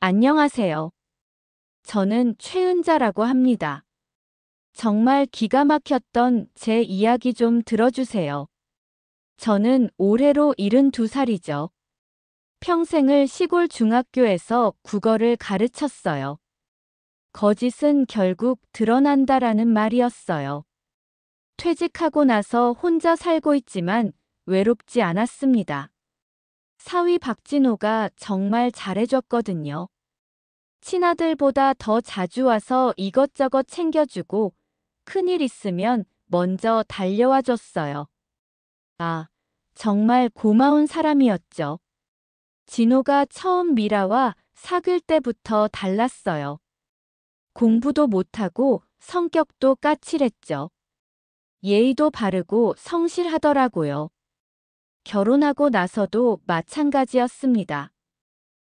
안녕하세요. 저는 최은자라고 합니다. 정말 기가 막혔던 제 이야기 좀 들어주세요. 저는 올해로 72살이죠. 평생을 시골 중학교에서 국어를 가르쳤어요. 거짓은 결국 드러난다라는 말이었어요. 퇴직하고 나서 혼자 살고 있지만 외롭지 않았습니다. 사위 박진호가 정말 잘해줬거든요. 친아들보다 더 자주 와서 이것저것 챙겨주고 큰일 있으면 먼저 달려와 줬어요. 아, 정말 고마운 사람이었죠. 진호가 처음 미라와 사귈 때부터 달랐어요. 공부도 못하고 성격도 까칠했죠. 예의도 바르고 성실하더라고요. 결혼하고 나서도 마찬가지였습니다.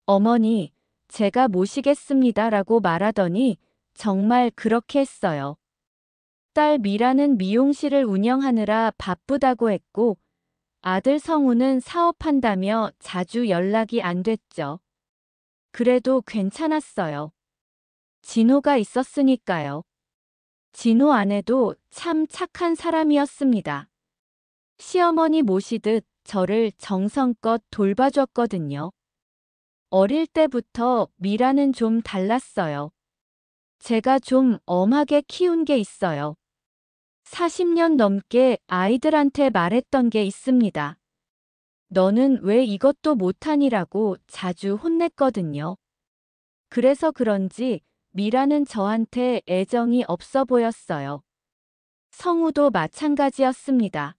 어머니, 제가 모시겠습니다라고 말하더니 정말 그렇게 했어요. 딸 미라는 미용실을 운영하느라 바쁘다고 했고 아들 성우는 사업한다며 자주 연락이 안 됐죠. 그래도 괜찮았어요. 진호가 있었으니까요. 진호 아내도 참 착한 사람이었습니다. 시어머니 모시듯 저를 정성껏 돌봐줬거든요. 어릴 때부터 미라는 좀 달랐어요. 제가 좀 엄하게 키운 게 있어요. 40년 넘게 아이들한테 말했던 게 있습니다. 너는 왜 이것도 못하니라고 자주 혼냈거든요. 그래서 그런지 미라는 저한테 애정이 없어 보였어요. 성우도 마찬가지였습니다.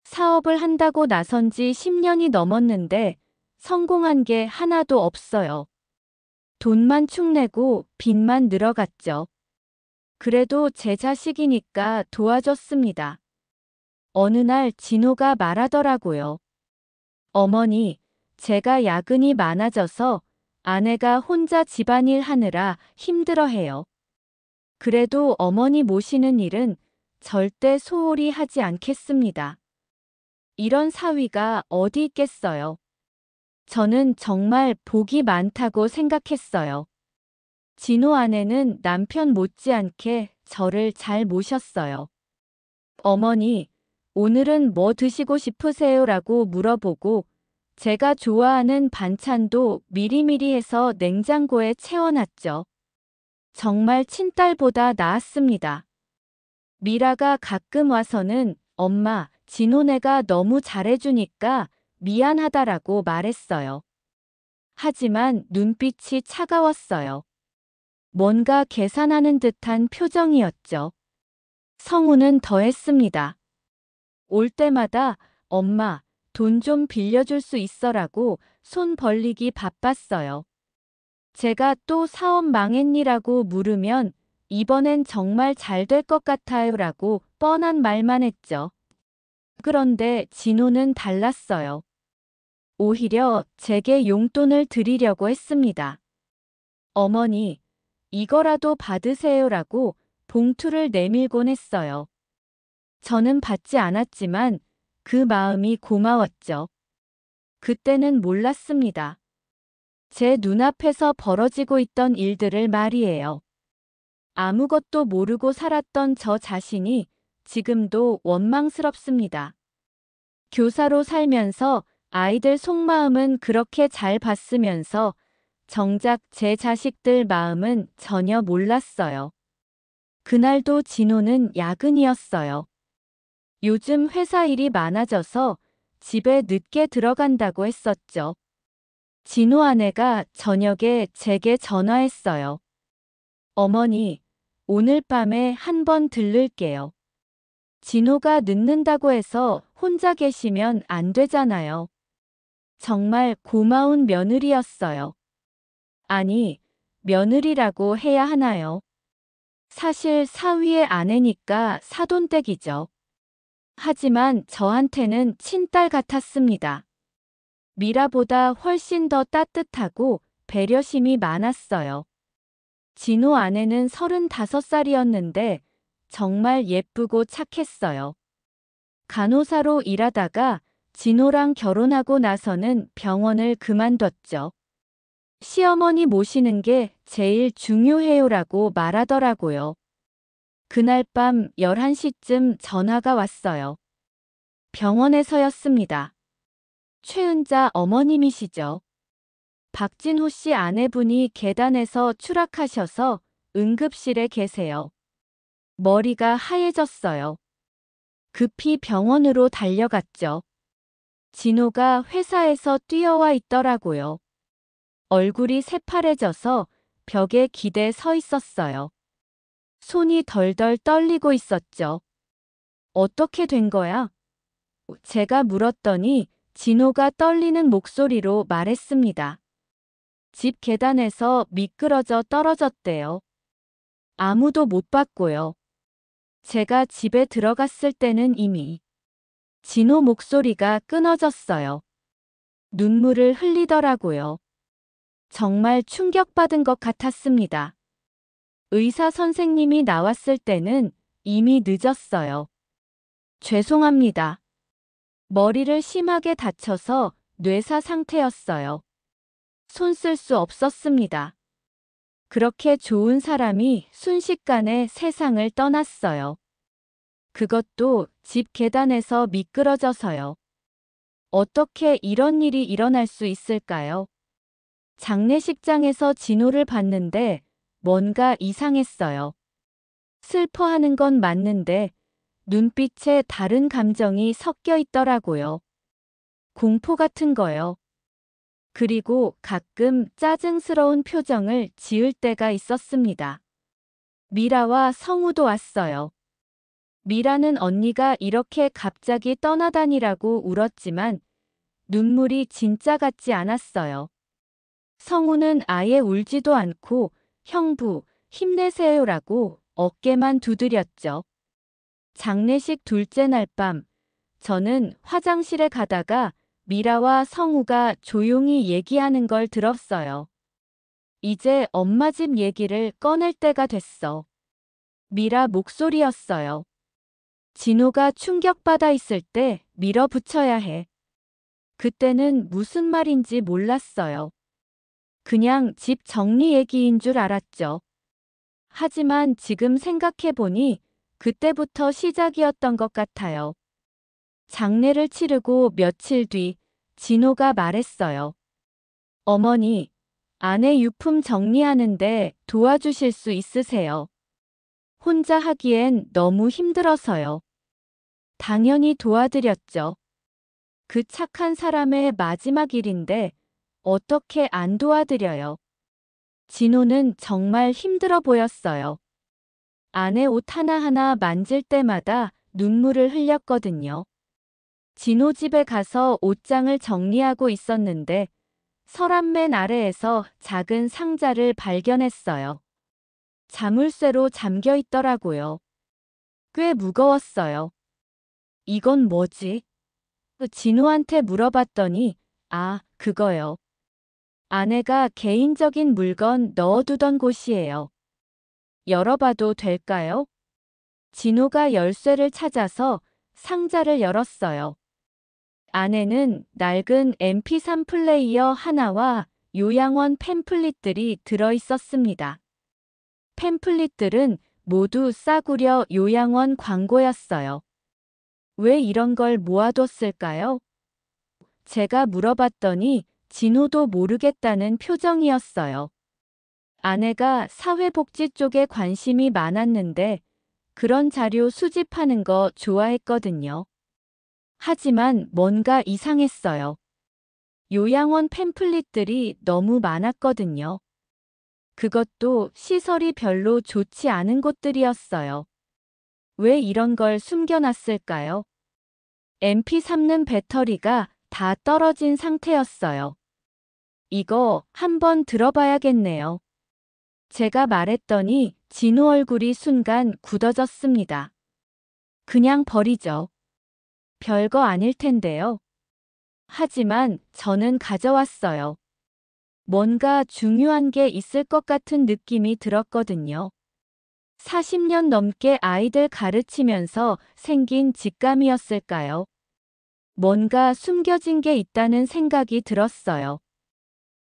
사업을 한다고 나선 지 10년이 넘었는데 성공한 게 하나도 없어요. 돈만 축내고 빚만 늘어갔죠. 그래도 제 자식이니까 도와줬습니다. 어느 날 진호가 말하더라고요. 어머니, 제가 야근이 많아져서 아내가 혼자 집안일 하느라 힘들어해요. 그래도 어머니 모시는 일은 절대 소홀히 하지 않겠습니다. 이런 사위가 어디 있겠어요. 저는 정말 복이 많다고 생각했어요. 진호 아내는 남편 못지않게 저를 잘 모셨어요. 어머니, 오늘은 뭐 드시고 싶으세요? 라고 물어보고 제가 좋아하는 반찬도 미리미리 해서 냉장고에 채워놨죠. 정말 친딸보다 나았습니다. 미라가 가끔 와서는 엄마, 진호네가 너무 잘해주니까 미안하다라고 말했어요. 하지만 눈빛이 차가웠어요. 뭔가 계산하는 듯한 표정이었죠. 성우는 더했습니다. 올 때마다 엄마, 돈 좀 빌려줄 수 있어라고 손 벌리기 바빴어요. 제가 또 사업 망했니라고 물으면 이번엔 정말 잘 될 것 같아요라고 뻔한 말만 했죠. 그런데 진호는 달랐어요. 오히려 제게 용돈을 드리려고 했습니다. 어머니, 이거라도 받으세요라고 봉투를 내밀곤 했어요. 저는 받지 않았지만 그 마음이 고마웠죠. 그때는 몰랐습니다. 제 눈앞에서 벌어지고 있던 일들을 말이에요. 아무것도 모르고 살았던 저 자신이 지금도 원망스럽습니다. 교사로 살면서 아이들 속마음은 그렇게 잘 봤으면서 정작 제 자식들 마음은 전혀 몰랐어요. 그날도 진호는 야근이었어요. 요즘 회사 일이 많아져서 집에 늦게 들어간다고 했었죠. 진호 아내가 저녁에 제게 전화했어요. 어머니, 오늘 밤에 한번 들를게요. 진호가 늦는다고 해서 혼자 계시면 안 되잖아요. 정말 고마운 며느리였어요. 아니, 며느리라고 해야 하나요? 사실 사위의 아내니까 사돈댁이죠. 하지만 저한테는 친딸 같았습니다. 미라보다 훨씬 더 따뜻하고 배려심이 많았어요. 진호 아내는 35살이었는데 정말 예쁘고 착했어요. 간호사로 일하다가 진호랑 결혼하고 나서는 병원을 그만뒀죠. 시어머니 모시는 게 제일 중요해요라고 말하더라고요. 그날 밤 11시쯤 전화가 왔어요. 병원에서였습니다. 최은자 어머님이시죠. 박진호 씨 아내분이 계단에서 추락하셔서 응급실에 계세요. 머리가 하얘졌어요. 급히 병원으로 달려갔죠. 진호가 회사에서 뛰어와 있더라고요. 얼굴이 새파래져서 벽에 기대 서 있었어요. 손이 덜덜 떨리고 있었죠. 어떻게 된 거야? 제가 물었더니 진호가 떨리는 목소리로 말했습니다. 집 계단에서 미끄러져 떨어졌대요. 아무도 못 봤고요. 제가 집에 들어갔을 때는 이미 진호 목소리가 끊어졌어요. 눈물을 흘리더라고요. 정말 충격받은 것 같았습니다. 의사 선생님이 나왔을 때는 이미 늦었어요. 죄송합니다. 머리를 심하게 다쳐서 뇌사 상태였어요. 손 쓸 수 없었습니다. 그렇게 좋은 사람이 순식간에 세상을 떠났어요. 그것도 집 계단에서 미끄러져서요. 어떻게 이런 일이 일어날 수 있을까요? 장례식장에서 진호를 봤는데 뭔가 이상했어요. 슬퍼하는 건 맞는데 눈빛에 다른 감정이 섞여 있더라고요. 공포 같은 거요. 그리고 가끔 짜증스러운 표정을 지을 때가 있었습니다. 미라와 성우도 왔어요. 미라는 언니가 이렇게 갑자기 떠나다니라고 울었지만 눈물이 진짜 같지 않았어요. 성우는 아예 울지도 않고 형부, 힘내세요라고 어깨만 두드렸죠. 장례식 둘째 날 밤, 저는 화장실에 가다가 미라와 성우가 조용히 얘기하는 걸 들었어요. 이제 엄마 집 얘기를 꺼낼 때가 됐어. 미라 목소리였어요. 진호가 충격받아 있을 때 밀어붙여야 해. 그때는 무슨 말인지 몰랐어요. 그냥 집 정리 얘기인 줄 알았죠. 하지만 지금 생각해보니 그때부터 시작이었던 것 같아요. 장례를 치르고 며칠 뒤 진호가 말했어요. 어머니, 아내 유품 정리하는데 도와주실 수 있으세요? 혼자 하기엔 너무 힘들어서요. 당연히 도와드렸죠. 그 착한 사람의 마지막 일인데 어떻게 안 도와드려요? 진호는 정말 힘들어 보였어요. 아내 옷 하나하나 만질 때마다 눈물을 흘렸거든요. 진호 집에 가서 옷장을 정리하고 있었는데 서랍 맨 아래에서 작은 상자를 발견했어요. 자물쇠로 잠겨 있더라고요. 꽤 무거웠어요. 이건 뭐지? 진호한테 물어봤더니 그거요. 아내가 개인적인 물건 넣어두던 곳이에요. 열어봐도 될까요? 진호가 열쇠를 찾아서 상자를 열었어요. 안에는 낡은 MP3 플레이어 하나와 요양원 팸플릿들이 들어있었습니다. 팸플릿들은 모두 싸구려 요양원 광고였어요. 왜 이런 걸 모아뒀을까요? 제가 물어봤더니 진호도 모르겠다는 표정이었어요. 아내가 사회복지 쪽에 관심이 많았는데 그런 자료 수집하는 거 좋아했거든요. 하지만 뭔가 이상했어요. 요양원 팸플릿들이 너무 많았거든요. 그것도 시설이 별로 좋지 않은 곳들이었어요. 왜 이런 걸 숨겨놨을까요? MP3는 배터리가 다 떨어진 상태였어요. 이거 한번 들어봐야겠네요. 제가 말했더니 진호 얼굴이 순간 굳어졌습니다. 그냥 버리죠. 별거 아닐 텐데요. 하지만 저는 가져왔어요. 뭔가 중요한 게 있을 것 같은 느낌이 들었거든요. 40년 넘게 아이들 가르치면서 생긴 직감이었을까요? 뭔가 숨겨진 게 있다는 생각이 들었어요.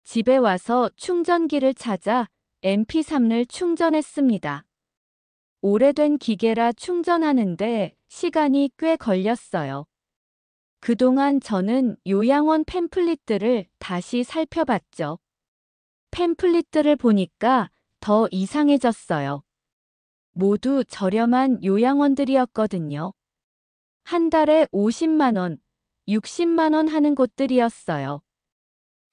집에 와서 충전기를 찾아 MP3를 충전했습니다. 오래된 기계라 충전하는데 시간이 꽤 걸렸어요. 그동안 저는 요양원 팸플릿들을 다시 살펴봤죠. 팸플릿들을 보니까 더 이상해졌어요. 모두 저렴한 요양원들이었거든요. 한 달에 50만 원, 60만 원 하는 곳들이었어요.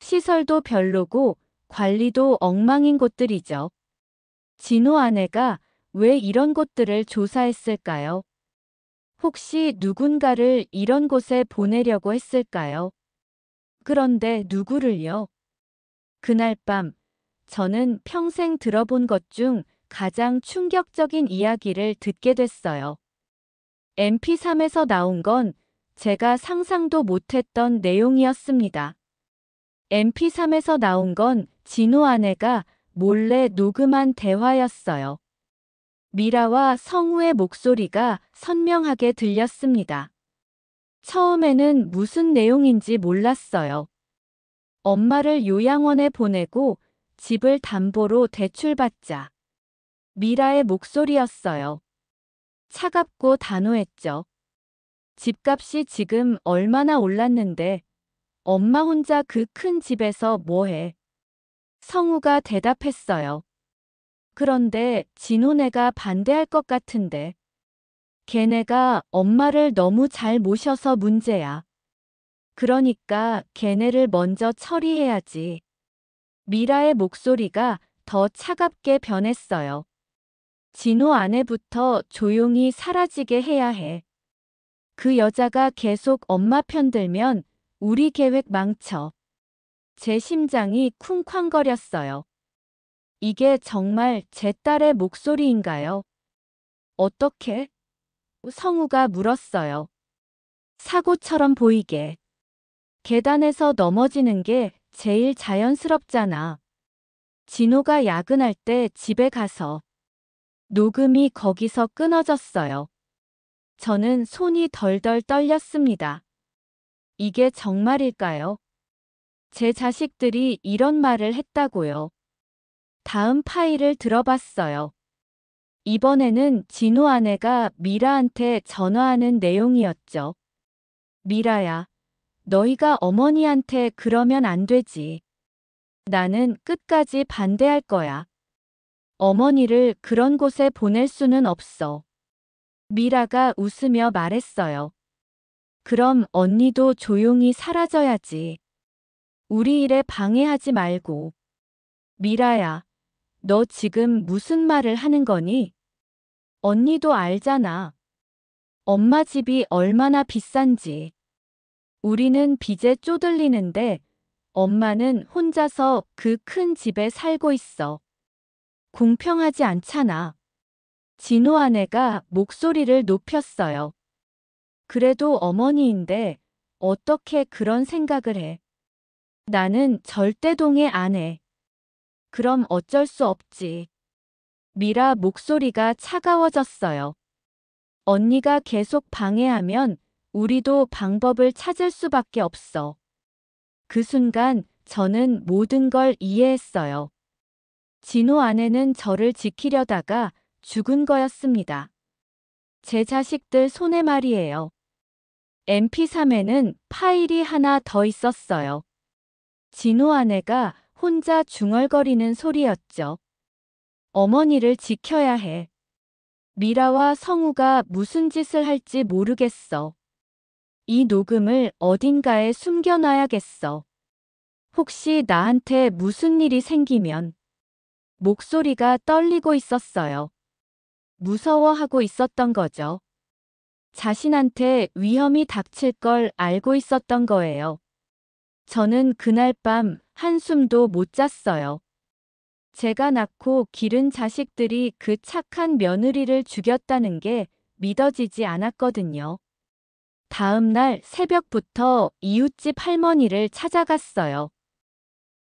시설도 별로고 관리도 엉망인 곳들이죠. 진호 아내가 왜 이런 곳들을 조사했을까요? 혹시 누군가를 이런 곳에 보내려고 했을까요? 그런데 누구를요? 그날 밤, 저는 평생 들어본 것 중 가장 충격적인 이야기를 듣게 됐어요. MP3에서 나온 건 제가 상상도 못했던 내용이었습니다. MP3에서 나온 건 진호 아내가 몰래 녹음한 대화였어요. 미라와 성우의 목소리가 선명하게 들렸습니다. 처음에는 무슨 내용인지 몰랐어요. 엄마를 요양원에 보내고 집을 담보로 대출받자. 미라의 목소리였어요. 차갑고 단호했죠. 집값이 지금 얼마나 올랐는데 엄마 혼자 그 큰 집에서 뭐해? 성우가 대답했어요. 그런데 진호네가 반대할 것 같은데. 걔네가 엄마를 너무 잘 모셔서 문제야. 그러니까 걔네를 먼저 처리해야지. 미라의 목소리가 더 차갑게 변했어요. 진호 아내부터 조용히 사라지게 해야 해. 그 여자가 계속 엄마 편 들면 우리 계획 망쳐. 제 심장이 쿵쾅거렸어요. 이게 정말 제 딸의 목소리인가요? 어떻게? 성우가 물었어요. 사고처럼 보이게. 계단에서 넘어지는 게 제일 자연스럽잖아. 진호가 야근할 때 집에 가서. 녹음이 거기서 끊어졌어요. 저는 손이 덜덜 떨렸습니다. 이게 정말일까요? 제 자식들이 이런 말을 했다고요. 다음 파일을 들어봤어요. 이번에는 진호 아내가 미라한테 전화하는 내용이었죠. 미라야, 너희가 어머니한테 그러면 안 되지. 나는 끝까지 반대할 거야. 어머니를 그런 곳에 보낼 수는 없어. 미라가 웃으며 말했어요. 그럼 언니도 조용히 사라져야지. 우리 일에 방해하지 말고. 미라야, 너 지금 무슨 말을 하는 거니? 언니도 알잖아. 엄마 집이 얼마나 비싼지. 우리는 빚에 쪼들리는데 엄마는 혼자서 그 큰 집에 살고 있어. 공평하지 않잖아. 진호 아내가 목소리를 높였어요. 그래도 어머니인데 어떻게 그런 생각을 해? 나는 절대 동의 안 해. 그럼 어쩔 수 없지. 미라 목소리가 차가워졌어요. 언니가 계속 방해하면 우리도 방법을 찾을 수밖에 없어. 그 순간 저는 모든 걸 이해했어요. 진호 아내는 저를 지키려다가 죽은 거였습니다. 제 자식들 손에 말이에요. MP3에는 파일이 하나 더 있었어요. 진호 아내가 혼자 중얼거리는 소리였죠. 어머니를 지켜야 해. 미라와 성우가 무슨 짓을 할지 모르겠어. 이 녹음을 어딘가에 숨겨놔야겠어. 혹시 나한테 무슨 일이 생기면. 목소리가 떨리고 있었어요. 무서워하고 있었던 거죠. 자신한테 위험이 닥칠 걸 알고 있었던 거예요. 저는 그날 밤 한숨도 못 잤어요. 제가 낳고 기른 자식들이 그 착한 며느리를 죽였다는 게 믿어지지 않았거든요. 다음 날 새벽부터 이웃집 할머니를 찾아갔어요.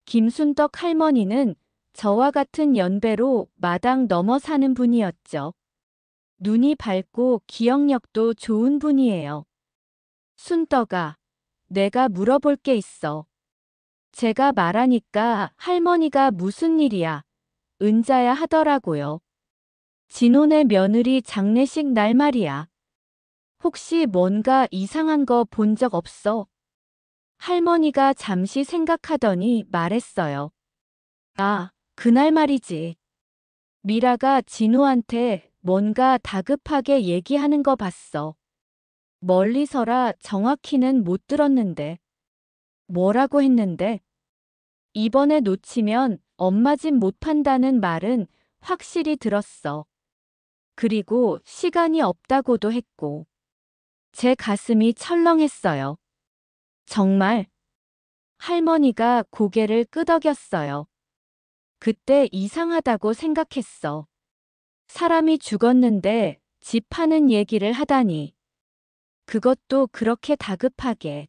김순덕 할머니는 저와 같은 연배로 마당 넘어 사는 분이었죠. 눈이 밝고 기억력도 좋은 분이에요. 순덕아, 내가 물어볼 게 있어. 제가 말하니까 할머니가 무슨 일이야, 은자야 하더라고요. 진호네 며느리 장례식 날 말이야. 혹시 뭔가 이상한 거 본 적 없어? 할머니가 잠시 생각하더니 말했어요. 아, 그날 말이지. 미라가 진호한테 뭔가 다급하게 얘기하는 거 봤어. 멀리서라 정확히는 못 들었는데. 뭐라고 했는데? 이번에 놓치면 엄마 집 못 판다는 말은 확실히 들었어. 그리고 시간이 없다고도 했고. 제 가슴이 철렁했어요. 정말? 할머니가 고개를 끄덕였어요. 그때 이상하다고 생각했어. 사람이 죽었는데 집 파는 얘기를 하다니. 그것도 그렇게 다급하게.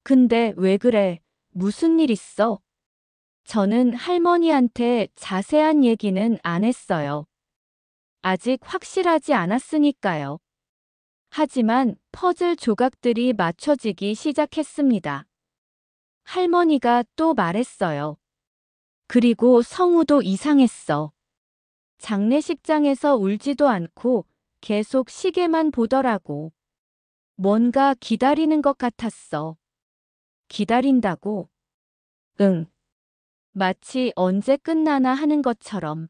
근데 왜 그래? 무슨 일 있어? 저는 할머니한테 자세한 얘기는 안 했어요. 아직 확실하지 않았으니까요. 하지만 퍼즐 조각들이 맞춰지기 시작했습니다. 할머니가 또 말했어요. 그리고 성우도 이상했어. 장례식장에서 울지도 않고 계속 시계만 보더라고. 뭔가 기다리는 것 같았어. 기다린다고? 응. 마치 언제 끝나나 하는 것처럼.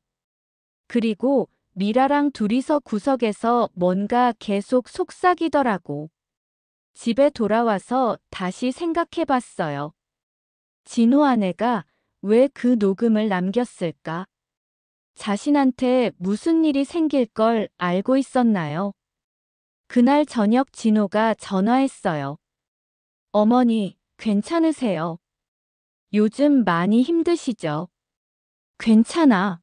그리고 미라랑 둘이서 구석에서 뭔가 계속 속삭이더라고. 집에 돌아와서 다시 생각해 봤어요. 진호 아내가 왜 그 녹음을 남겼을까? 자신한테 무슨 일이 생길 걸 알고 있었나요? 그날 저녁 진호가 전화했어요. 어머니, 괜찮으세요? 요즘 많이 힘드시죠? 괜찮아.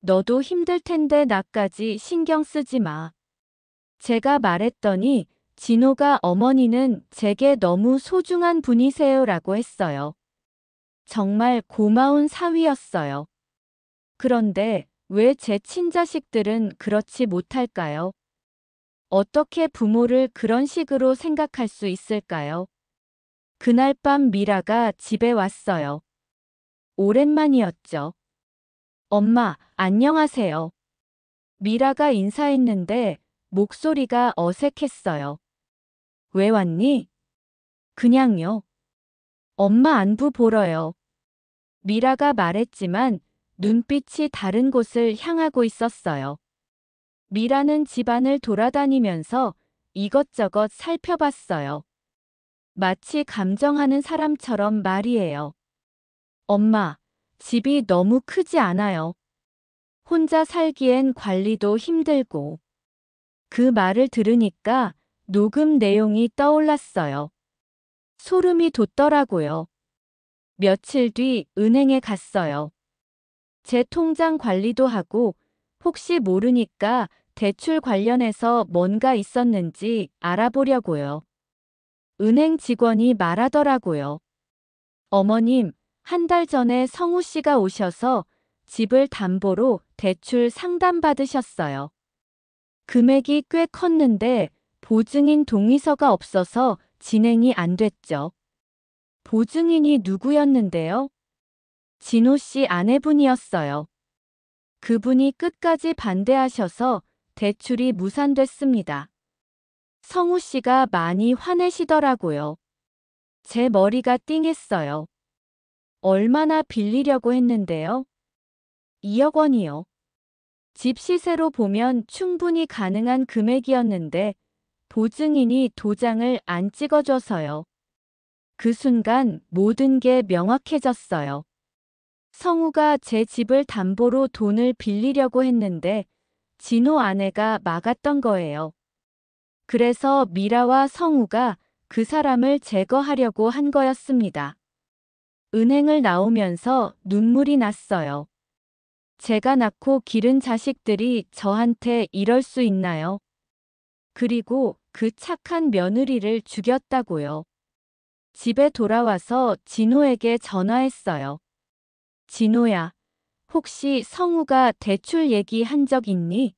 너도 힘들 텐데 나까지 신경 쓰지 마. 제가 말했더니 진호가 어머니는 제게 너무 소중한 분이세요라고 했어요. 정말 고마운 사위였어요. 그런데 왜 제 친자식들은 그렇지 못할까요? 어떻게 부모를 그런 식으로 생각할 수 있을까요? 그날 밤 미라가 집에 왔어요. 오랜만이었죠. 엄마, 안녕하세요. 미라가 인사했는데 목소리가 어색했어요. 왜 왔니? 그냥요. 엄마 안부 보러요. 미라가 말했지만 눈빛이 다른 곳을 향하고 있었어요. 미라는 집안을 돌아다니면서 이것저것 살펴봤어요. 마치 감정하는 사람처럼 말이에요. 엄마, 집이 너무 크지 않아요. 혼자 살기엔 관리도 힘들고. 그 말을 들으니까 녹음 내용이 떠올랐어요. 소름이 돋더라고요. 며칠 뒤 은행에 갔어요. 제 통장 관리도 하고 혹시 모르니까 대출 관련해서 뭔가 있었는지 알아보려고요. 은행 직원이 말하더라고요. 어머님, 한 달 전에 성우 씨가 오셔서 집을 담보로 대출 상담받으셨어요. 금액이 꽤 컸는데 보증인 동의서가 없어서 진행이 안 됐죠. 보증인이 누구였는데요? 진호 씨 아내분이었어요. 그분이 끝까지 반대하셔서 대출이 무산됐습니다. 성우 씨가 많이 화내시더라고요. 제 머리가 띵했어요. 얼마나 빌리려고 했는데요? 2억 원이요. 집 시세로 보면 충분히 가능한 금액이었는데 보증인이 도장을 안 찍어줘서요. 그 순간 모든 게 명확해졌어요. 성우가 제 집을 담보로 돈을 빌리려고 했는데 진호 아내가 막았던 거예요. 그래서 미라와 성우가 그 사람을 제거하려고 한 거였습니다. 은행을 나오면서 눈물이 났어요. 제가 낳고 기른 자식들이 저한테 이럴 수 있나요? 그리고 그 착한 며느리를 죽였다고요. 집에 돌아와서 진호에게 전화했어요. 진호야, 혹시 성우가 대출 얘기한 적 있니?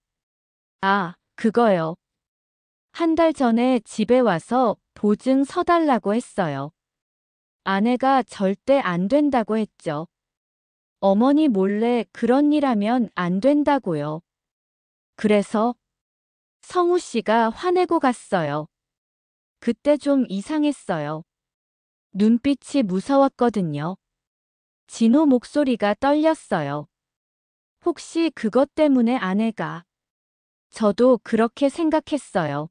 아, 그거요. 한 달 전에 집에 와서 보증 서달라고 했어요. 아내가 절대 안 된다고 했죠. 어머니 몰래 그런 일 하면 안 된다고요. 그래서 성우 씨가 화내고 갔어요. 그때 좀 이상했어요. 눈빛이 무서웠거든요. 진호 목소리가 떨렸어요. 혹시 그것 때문에 아내가. 저도 그렇게 생각했어요.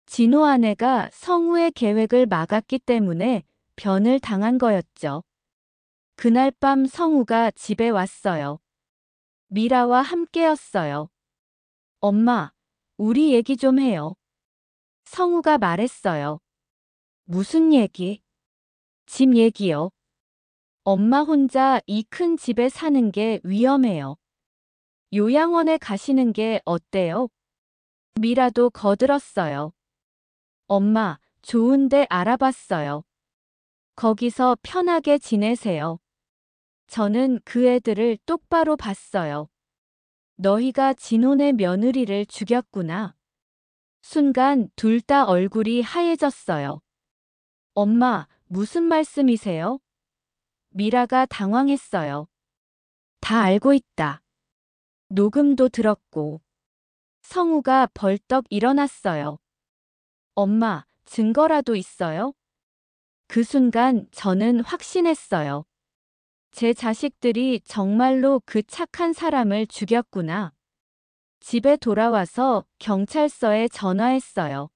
진호 아내가 성우의 계획을 막았기 때문에 변을 당한 거였죠. 그날 밤 성우가 집에 왔어요. 미라와 함께였어요. 엄마, 우리 얘기 좀 해요. 성우가 말했어요. 무슨 얘기? 집 얘기요. 엄마 혼자 이 큰 집에 사는 게 위험해요. 요양원에 가시는 게 어때요? 미라도 거들었어요. 엄마, 좋은데 알아봤어요. 거기서 편하게 지내세요. 저는 그 애들을 똑바로 봤어요. 너희가 진혼의 며느리를 죽였구나. 순간 둘 다 얼굴이 하얘졌어요. 엄마, 무슨 말씀이세요? 미라가 당황했어요. 다 알고 있다. 녹음도 들었고. 성우가 벌떡 일어났어요. 엄마, 증거라도 있어요? 그 순간 저는 확신했어요. 제 자식들이 정말로 그 착한 사람을 죽였구나. 집에 돌아와서 경찰서에 전화했어요.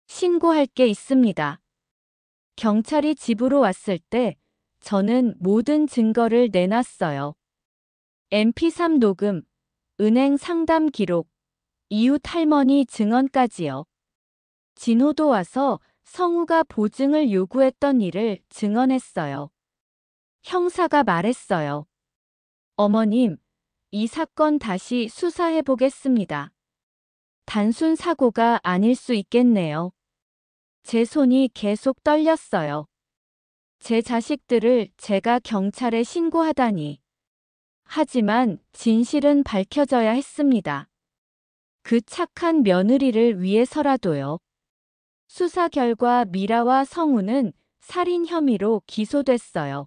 신고할 게 있습니다. 경찰이 집으로 왔을 때 저는 모든 증거를 내놨어요. MP3 녹음, 은행 상담 기록, 이웃 할머니 증언까지요. 진호도 와서 성우가 보증을 요구했던 일을 증언했어요. 형사가 말했어요. 어머님, 이 사건 다시 수사해 보겠습니다. 단순 사고가 아닐 수 있겠네요. 제 손이 계속 떨렸어요. 제 자식들을 제가 경찰에 신고하다니. 하지만 진실은 밝혀져야 했습니다. 그 착한 며느리를 위해서라도요. 수사 결과 미라와 성우는 살인 혐의로 기소됐어요.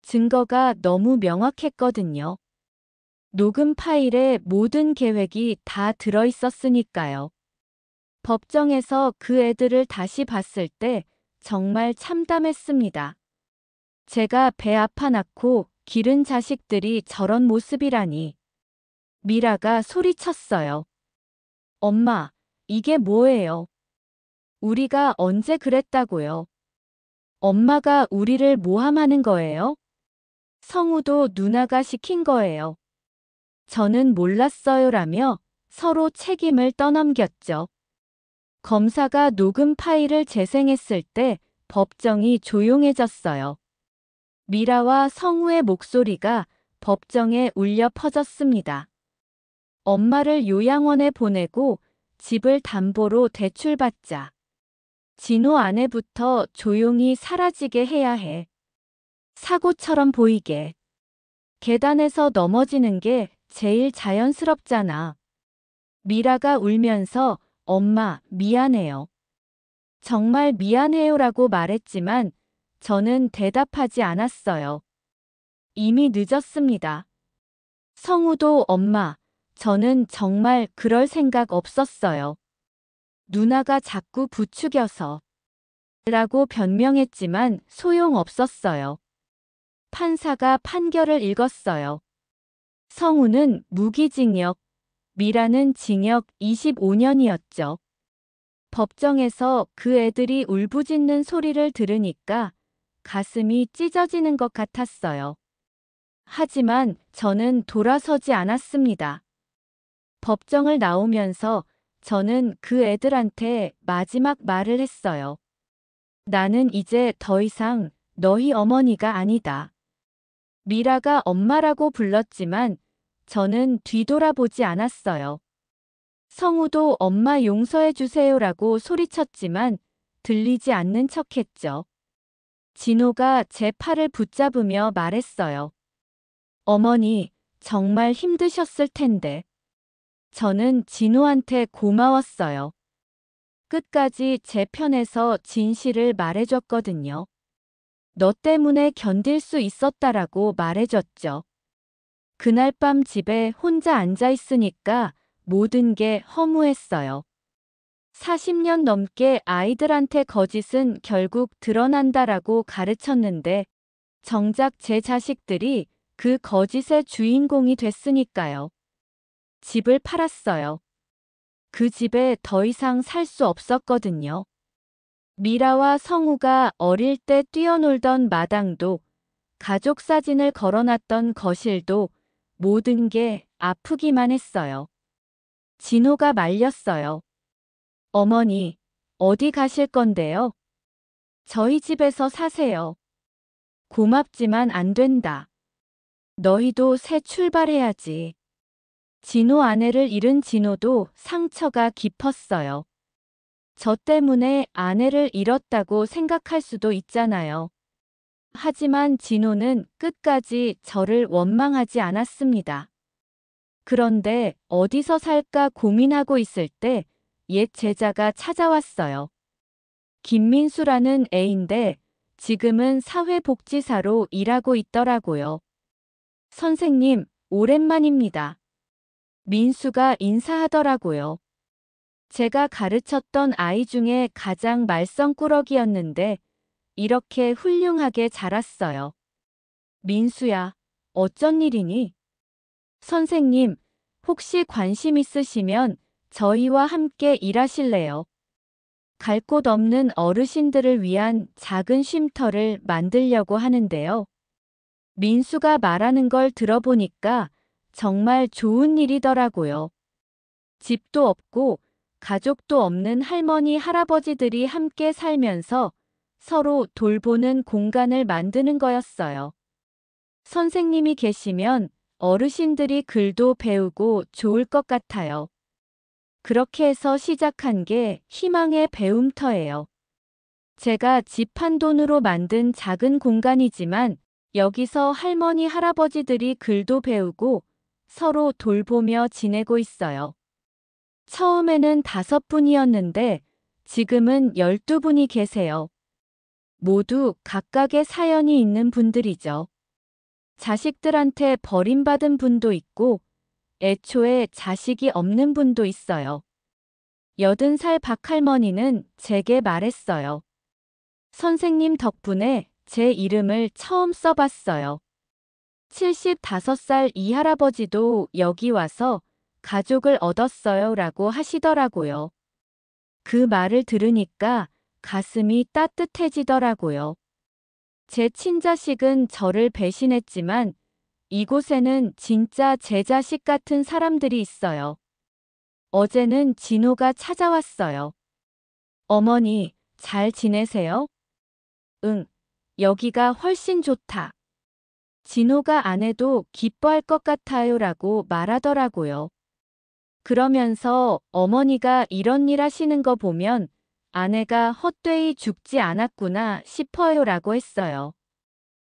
증거가 너무 명확했거든요. 녹음 파일에 모든 계획이 다 들어있었으니까요. 법정에서 그 애들을 다시 봤을 때 정말 참담했습니다. 제가 배 아파 낳고 기른 자식들이 저런 모습이라니. 미라가 소리쳤어요. 엄마, 이게 뭐예요? 우리가 언제 그랬다고요? 엄마가 우리를 모함하는 거예요? 성우도 누나가 시킨 거예요. 저는 몰랐어요라며 서로 책임을 떠넘겼죠. 검사가 녹음 파일을 재생했을 때 법정이 조용해졌어요. 미라와 성우의 목소리가 법정에 울려 퍼졌습니다. 엄마를 요양원에 보내고 집을 담보로 대출받자. 진호 아내부터 조용히 사라지게 해야 해. 사고처럼 보이게. 계단에서 넘어지는 게 제일 자연스럽잖아. 미라가 울면서 엄마, 미안해요. 정말 미안해요라고 말했지만 저는 대답하지 않았어요. 이미 늦었습니다. 성우도 엄마, 저는 정말 그럴 생각 없었어요. 누나가 자꾸 부추겨서 라고 변명했지만 소용없었어요. 판사가 판결을 읽었어요. 성우는 무기징역, 미라는 징역 25년이었죠. 법정에서 그 애들이 울부짖는 소리를 들으니까 가슴이 찢어지는 것 같았어요. 하지만 저는 돌아서지 않았습니다. 법정을 나오면서 저는 그 애들한테 마지막 말을 했어요. 나는 이제 더 이상 너희 어머니가 아니다. 미라가 엄마라고 불렀지만 저는 뒤돌아보지 않았어요. 성우도 엄마 용서해 주세요라고 소리쳤지만 들리지 않는 척했죠. 진호가 제 팔을 붙잡으며 말했어요. 어머니, 정말 힘드셨을 텐데. 저는 진호한테 고마웠어요. 끝까지 제 편에서 진실을 말해줬거든요. 너 때문에 견딜 수 있었다라고 말해줬죠. 그날 밤 집에 혼자 앉아 있으니까 모든 게 허무했어요. 40년 넘게 아이들한테 거짓은 결국 드러난다라고 가르쳤는데 정작 제 자식들이 그 거짓의 주인공이 됐으니까요. 집을 팔았어요. 그 집에 더 이상 살 수 없었거든요. 미라와 성우가 어릴 때 뛰어놀던 마당도 가족 사진을 걸어놨던 거실도 모든 게 아프기만 했어요. 진호가 말렸어요. 어머니, 어디 가실 건데요? 저희 집에서 사세요. 고맙지만 안 된다. 너희도 새 출발해야지. 진호 아내를 잃은 진호도 상처가 깊었어요. 저 때문에 아내를 잃었다고 생각할 수도 있잖아요. 하지만 진호는 끝까지 저를 원망하지 않았습니다. 그런데 어디서 살까 고민하고 있을 때 옛 제자가 찾아왔어요. 김민수라는 애인데 지금은 사회복지사로 일하고 있더라고요. 선생님, 오랜만입니다. 민수가 인사하더라고요. 제가 가르쳤던 아이 중에 가장 말썽꾸러기였는데 이렇게 훌륭하게 자랐어요. 민수야, 어쩐 일이니? 선생님, 혹시 관심 있으시면 저희와 함께 일하실래요? 갈 곳 없는 어르신들을 위한 작은 쉼터를 만들려고 하는데요. 민수가 말하는 걸 들어보니까 정말 좋은 일이더라고요. 집도 없고 가족도 없는 할머니, 할아버지들이 함께 살면서 서로 돌보는 공간을 만드는 거였어요. 선생님이 계시면 어르신들이 글도 배우고 좋을 것 같아요. 그렇게 해서 시작한 게 희망의 배움터예요. 제가 집 한 돈으로 만든 작은 공간이지만 여기서 할머니, 할아버지들이 글도 배우고 서로 돌보며 지내고 있어요. 처음에는 5분이었는데 지금은 12분이 계세요. 모두 각각의 사연이 있는 분들이죠. 자식들한테 버림받은 분도 있고 애초에 자식이 없는 분도 있어요. 80살 박할머니는 제게 말했어요. 선생님 덕분에 제 이름을 처음 써봤어요. 75살 이 할아버지도 여기 와서 가족을 얻었어요 라고 하시더라고요. 그 말을 들으니까 가슴이 따뜻해지더라고요. 제 친자식은 저를 배신했지만 이곳에는 진짜 제 자식 같은 사람들이 있어요. 어제는 진호가 찾아왔어요. 어머니, 잘 지내세요? 응, 여기가 훨씬 좋다. 진호가 안 해도 기뻐할 것 같아요 라고 말하더라고요. 그러면서 어머니가 이런 일 하시는 거 보면 아내가 헛되이 죽지 않았구나 싶어요 라고 했어요.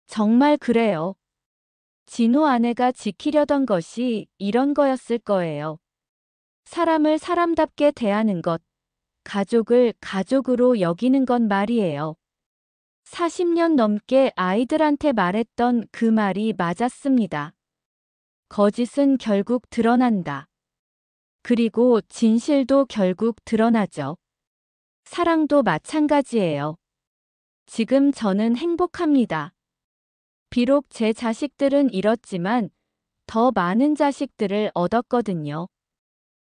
정말 그래요. 진호 아내가 지키려던 것이 이런 거였을 거예요. 사람을 사람답게 대하는 것, 가족을 가족으로 여기는 건 말이에요. 40년 넘게 아이들한테 말했던 그 말이 맞았습니다. 거짓은 결국 드러난다. 그리고 진실도 결국 드러나죠. 사랑도 마찬가지예요. 지금 저는 행복합니다. 비록 제 자식들은 잃었지만 더 많은 자식들을 얻었거든요.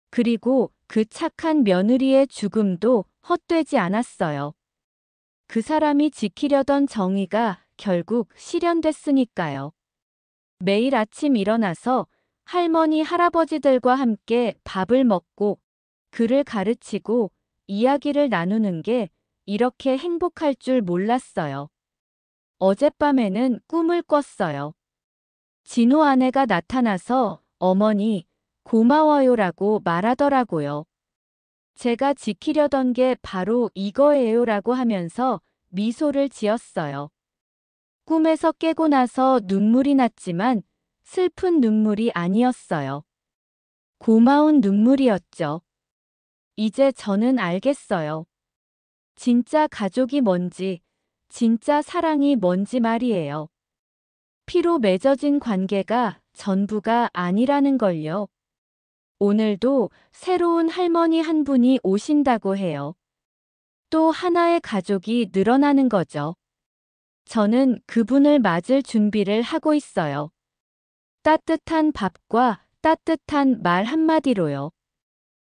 그리고 그 착한 며느리의 죽음도 헛되지 않았어요. 그 사람이 지키려던 정의가 결국 실현됐으니까요. 매일 아침 일어나서 할머니, 할아버지들과 함께 밥을 먹고 글을 가르치고 이야기를 나누는 게 이렇게 행복할 줄 몰랐어요. 어젯밤에는 꿈을 꿨어요. 진호 아내가 나타나서 어머니, 고마워요라고 말하더라고요. 제가 지키려던 게 바로 이거예요라고 하면서 미소를 지었어요. 꿈에서 깨고 나서 눈물이 났지만 슬픈 눈물이 아니었어요. 고마운 눈물이었죠. 이제 저는 알겠어요. 진짜 가족이 뭔지, 진짜 사랑이 뭔지 말이에요. 피로 맺어진 관계가 전부가 아니라는 걸요. 오늘도 새로운 할머니 한 분이 오신다고 해요. 또 하나의 가족이 늘어나는 거죠. 저는 그분을 맞을 준비를 하고 있어요. 따뜻한 밥과 따뜻한 말 한마디로요.